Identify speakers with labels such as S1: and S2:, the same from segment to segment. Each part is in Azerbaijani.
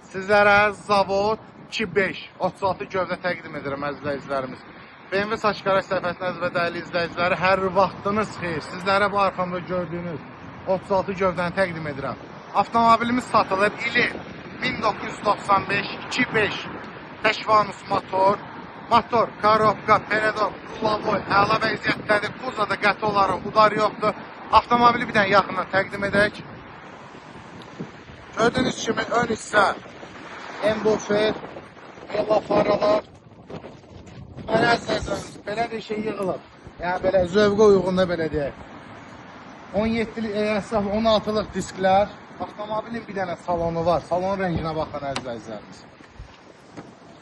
S1: Sizlərə Zavod 2.5 36 gövdə təqdim edirəm əziz izləyicilərimiz. BMW Saçqara səhifəsindən və dəyərli izləyiciləri, hər vaxtınız xeyir. Sizlərə bu arxamda gördüyünüz 36 gövdəni təqdim edirəm. Avtomobilimiz satılır. İli 1995 2.5 Təşvanus motor. Motor, korobka, peredok, rulavoy, əla vəziyyətdədir. Kuzada qəti olaraq udar yoxdur. Avtomobili bir dənə yaxından təqdim edək. Gördüyünüz kimi ön hissə embofer, yola faralar. Belə əzəzlərimiz, belə bir şey yığılıb. Yəni belə zövqə uyğun da belə deyək. 17'lik ESF 16'lıq disklər. Avtomobilin bir dənə salonu var. Salon rənginə baxın əzəzlərimiz.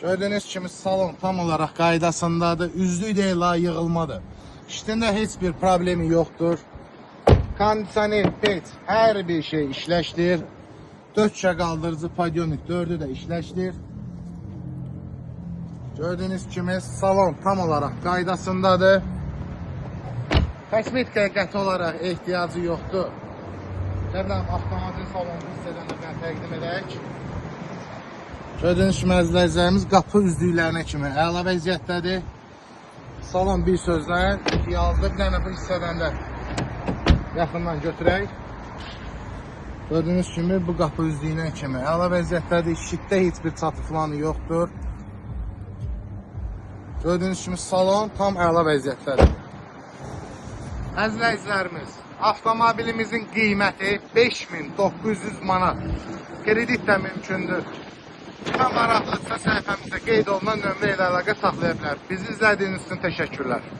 S1: Gördüyünüz kimi salon tam olaraq qaydasındadır. Üzlük deyil, yığılmadır. İşində heç bir problemi yoxdur. Kondisioner, pet, hər bir şey işləşdir. 4 şə qaldırıcı podionik 4'ü də işləşdir. Gördüyünüz kimi salon tam olaraq qaydasındadır. Kosmetikaya qəti olaraq ehtiyacı yoxdur. Gələm avtomobil salonunu hissələrinə təqdim edək. Gördüyünüz kimi əzizlərimiz qapı üzdüklərinə kimi əla vəziyyətdədir. Salon bir sözlə yazdı. Bir dənə bu hissədən də yaxından götürək. Gördüyünüz kimi bu qapı üzdüyünə kimi əla vəziyyətdədir. Şitdə heç bir çatı falanı yoxdur. Gördüyünüz kimi salon tam əla vəziyyətdədir. Əzizlərimiz, avtomobilimizin qiyməti 5900 manat. Kredit də mümkündür. Kimə maraqlıdırsa səhifəmizdə qeyd olunan nömrə ilə əlaqə saxlaya bilər. Bizi izlədiyiniz üçün təşəkkürlər.